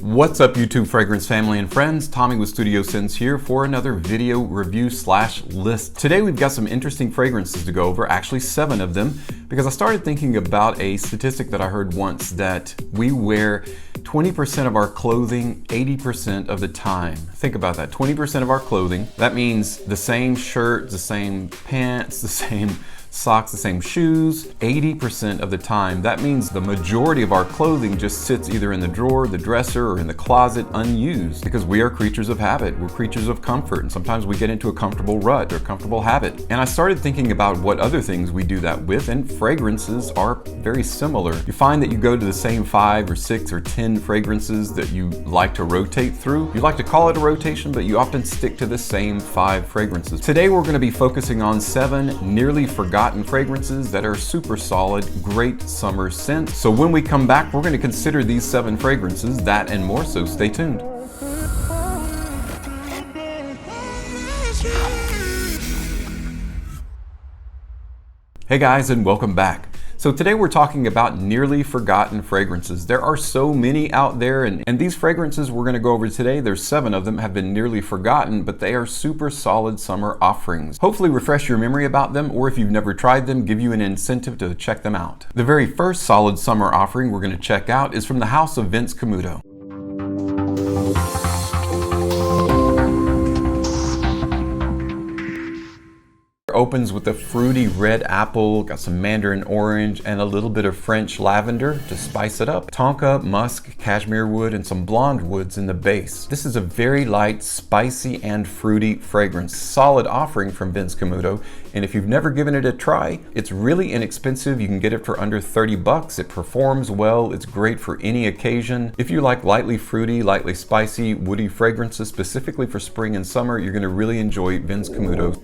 What's up, YouTube fragrance family and friends? Tommy with Studio Sense here for another video review slash list. Today we've got some interesting fragrances to go over, actually 7 of them, because I started thinking about a statistic that I heard once that we wear 20% of our clothing 80% of the time. Think about that, 20% of our clothing. That means the same shirt, the same pants, the same socks, the same shoes, 80% of the time. That means the majority of our clothing just sits either in the drawer, the dresser, or in the closet unused, because we are creatures of habit. We're creatures of comfort, and sometimes we get into a comfortable rut or comfortable habit. And I started thinking about what other things we do that with, and fragrances are very similar. You find that you go to the same 5 or 6 or 10 fragrances that you like to rotate through. You like to call it a rotation, but you often stick to the same 5 fragrances. Today we're going to be focusing on 7 nearly forgotten fragrances that are super solid, great summer scents. So when we come back, we're going to consider these 7 fragrances, that and more, so stay tuned. Hey guys, and welcome back. So today we're talking about nearly forgotten fragrances. There are so many out there, and these fragrances we're going to go over today, there's 7 of them, have been nearly forgotten, but they are super solid summer offerings. Hopefully refresh your memory about them, or if you've never tried them, give you an incentive to check them out. The very first solid summer offering we're going to check out is from the house of Vince Camuto. Opens with a fruity red apple, got some mandarin orange, and a little bit of French lavender to spice it up. Tonka, musk, cashmere wood, and some blonde woods in the base. This is a very light, spicy, and fruity fragrance. Solid offering from Vince Camuto, and if you've never given it a try, it's really inexpensive. You can get it for under 30 bucks. It performs well. It's great for any occasion. If you like lightly fruity, lightly spicy, woody fragrances, specifically for spring and summer, you're going to really enjoy Vince Camuto.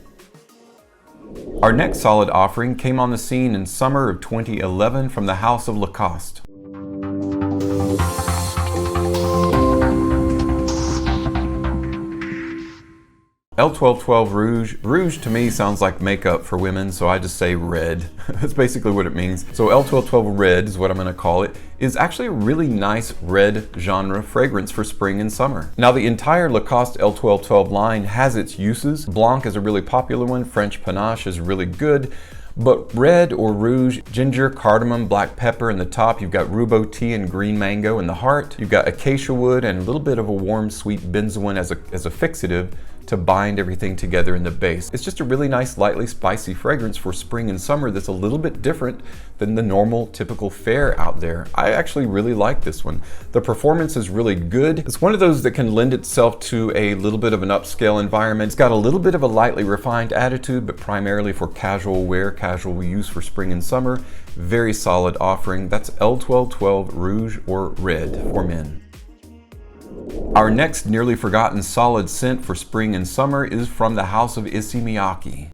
Our next solid offering came on the scene in summer of 2011 from the house of Lacoste. L1212 Rouge. Rouge to me sounds like makeup for women, so I just say red. That's basically what it means. So L1212 Red is what I'm going to call it. Is actually a really nice red genre fragrance for spring and summer. Now the entire Lacoste L1212 line has its uses. Blanc is a really popular one. French Panache is really good. But red or rouge, ginger, cardamom, black pepper in the top. You've got rhubarb tea and green mango in the heart. You've got acacia wood and a little bit of a warm, sweet benzoin as a fixative to bind everything together in the base. It's just a really nice, lightly spicy fragrance for spring and summer that's a little bit different than the normal, typical fare out there. I actually really like this one. The performance is really good. It's one of those that can lend itself to a little bit of an upscale environment. It's got a little bit of a lightly refined attitude, but primarily for casual wear, casual use for spring and summer. Very solid offering. That's L1212 Rouge or Red for men. Our next nearly forgotten solid scent for spring and summer is from the house of Epidemic.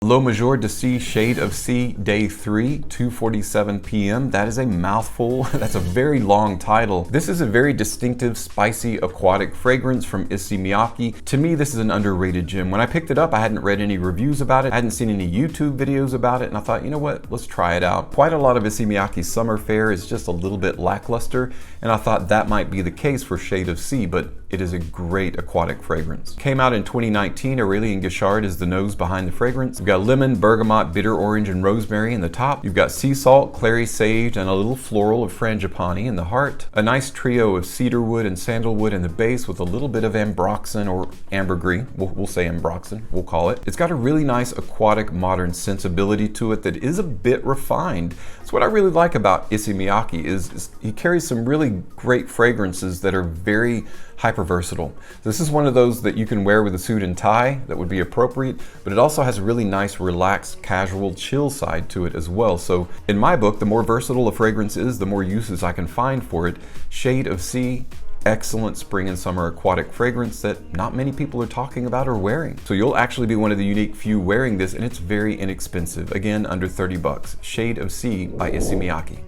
L'Eau Majeure de C, Shade of C, Day 3, 2:47 p.m. That is a mouthful. That's a very long title. This is a very distinctive, spicy, aquatic fragrance from Epidemic. To me, this is an underrated gem. When I picked it up, I hadn't read any reviews about it. I hadn't seen any YouTube videos about it, and I thought, you know what, let's try it out. Quite a lot of Epidemic's summer fare is just a little bit lackluster, and I thought that might be the case for Shade of C, but it is a great aquatic fragrance. Came out in 2019. Aurélien Guichard is the nose behind the fragrance. We've got lemon, bergamot, bitter orange, and rosemary in the top. You've got sea salt, clary sage, and a little floral of frangipani in the heart. A nice trio of cedarwood and sandalwood in the base with a little bit of ambroxan or ambergris. We'll say ambroxan, we'll call it. It's got a really nice aquatic modern sensibility to it that is a bit refined. That's what I really like about Epidemic is he carries some really great fragrances that are very hyper versatile. This is one of those that you can wear with a suit and tie that would be appropriate, but it also has a really nice, relaxed, casual, chill side to it as well. So in my book, the more versatile a fragrance is, the more uses I can find for it. Shade of C, excellent spring and summer aquatic fragrance that not many people are talking about or wearing. So you'll actually be one of the unique few wearing this, and it's very inexpensive. Again, under 30 bucks. Shade of C by Epidemic.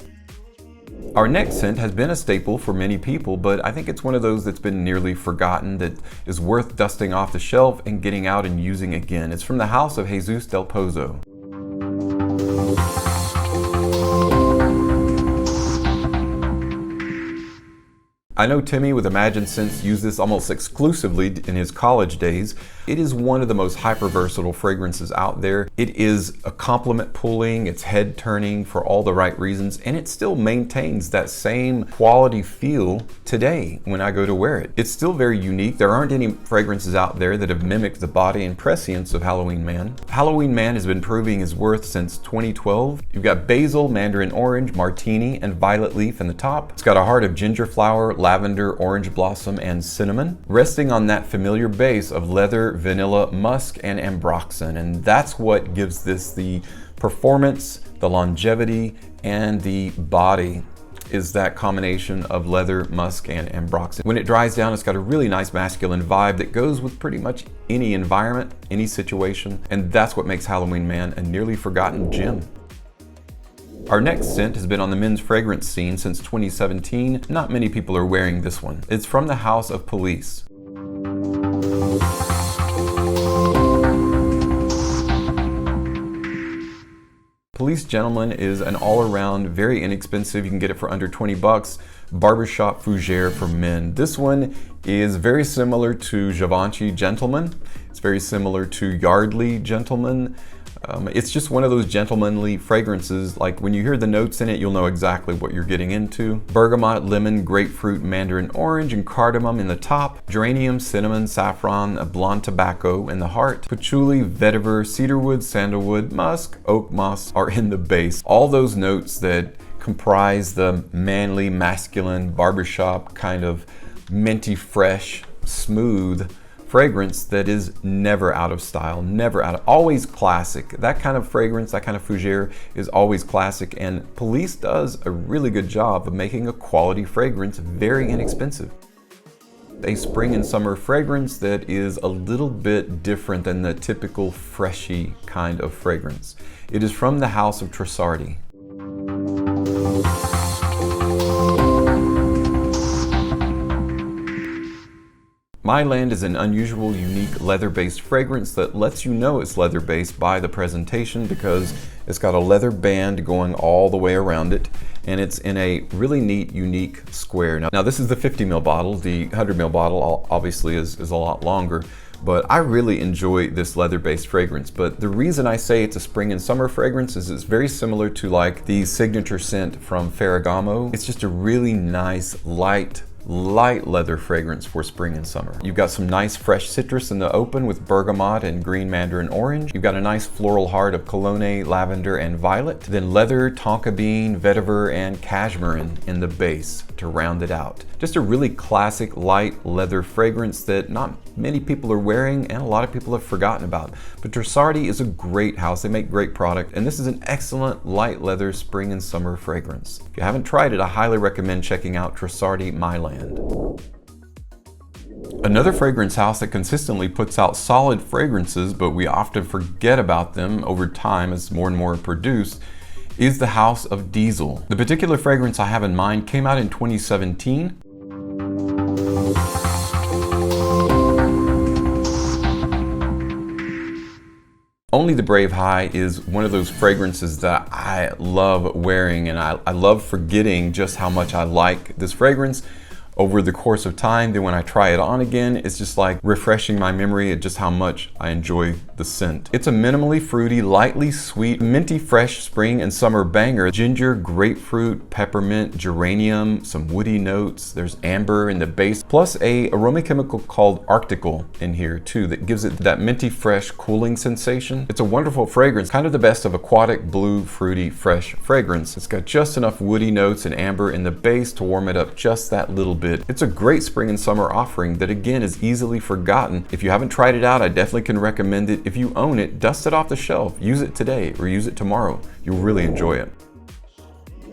Our next scent has been a staple for many people, but I think it's one of those that's been nearly forgotten that is worth dusting off the shelf and getting out and using again. It's from the house of Jesus del Pozo. I know Timmy with Imagine Scents used this almost exclusively in his college days. It is one of the most hyper-versatile fragrances out there. It is a compliment pulling, it's head turning for all the right reasons, and it still maintains that same quality feel today when I go to wear it. It's still very unique. There aren't any fragrances out there that have mimicked the body and prescience of Halloween Man. Halloween Man has been proving his worth since 2012. You've got basil, mandarin orange, martini, and violet leaf in the top. It's got a heart of ginger flower, lavender, orange blossom, and cinnamon, resting on that familiar base of leather, vanilla, musk, and ambroxan. And that's what gives this the performance, the longevity, and the body, is that combination of leather, musk, and ambroxan. When it dries down, it's got a really nice masculine vibe that goes with pretty much any environment, any situation, and that's what makes Halloween Man a nearly forgotten gem. Our next scent has been on the men's fragrance scene since 2017. Not many people are wearing this one. It's from the House of Police. Police Gentleman is an all-around, very inexpensive, you can get it for under 20 bucks, Barbershop Fujier for men. This one is very similar to Givenchy Gentleman. It's very similar to Yardley Gentleman. It's just one of those gentlemanly fragrances. Like when you hear the notes in it, you'll know exactly what you're getting into. Bergamot, lemon, grapefruit, mandarin orange, and cardamom in the top. Geranium, cinnamon, saffron, a blonde tobacco in the heart. Patchouli, vetiver, cedarwood, sandalwood, musk, oak moss are in the base. All those notes that comprise the manly, masculine, barbershop kind of minty, fresh, smooth fragrance that is never out of style, never out of, always classic. That kind of fragrance, that kind of fougere is always classic, and Police does a really good job of making a quality fragrance very inexpensive. A spring and summer fragrance that is a little bit different than the typical freshy kind of fragrance. It is from the House of Tresarti. My Land is an unusual, unique leather-based fragrance that lets you know it's leather-based by the presentation, because it's got a leather band going all the way around it, and it's in a really neat, unique square. Now this is the 50 ml bottle. The 100 ml bottle obviously is a lot longer, but I really enjoy this leather-based fragrance. But the reason I say it's a spring and summer fragrance is it's very similar to like the signature scent from Ferragamo. It's just a really nice, light leather fragrance for spring and summer. You've got some nice fresh citrus in the open with bergamot and green mandarin orange. You've got a nice floral heart of cologne, lavender, and violet. Then leather, tonka bean, vetiver, and cashmere in the base to round it out. Just a really classic light leather fragrance that not many people are wearing and a lot of people have forgotten about. But Tresarti is a great house. They make great product, and this is an excellent light leather spring and summer fragrance. If you haven't tried it, I highly recommend checking out Tresarti My Land. Another fragrance house that consistently puts out solid fragrances, but we often forget about them over time as more and more are produced, is the House of Diesel. The particular fragrance I have in mind came out in 2017. Only the Brave High is one of those fragrances that I love wearing, and I love forgetting just how much I like this fragrance over the course of time. Then when I try it on again, it's just like refreshing my memory at just how much I enjoy the scent. It's a minimally fruity, lightly sweet, minty fresh spring and summer banger. Ginger, grapefruit, peppermint, geranium, some woody notes. There's amber in the base, plus a aroma chemical called Arctical in here too that gives it that minty fresh cooling sensation. It's a wonderful fragrance, kind of the best of aquatic, blue, fruity, fresh fragrance. It's got just enough woody notes and amber in the base to warm it up just that little bit. It's a great spring and summer offering that again is easily forgotten. If you haven't tried it out, I definitely can recommend it. If you own it, dust it off the shelf. Use it today or use it tomorrow. You'll really enjoy it.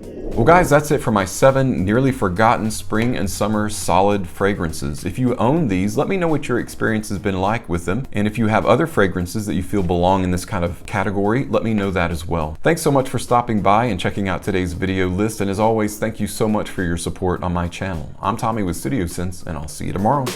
Well guys, that's it for my 7 nearly forgotten spring and summer solid fragrances. If you own these, let me know what your experience has been like with them. And if you have other fragrances that you feel belong in this kind of category, let me know that as well. Thanks so much for stopping by and checking out today's video list. And as always, thank you so much for your support on my channel. I'm Tommy with Studio Sense, and I'll see you tomorrow.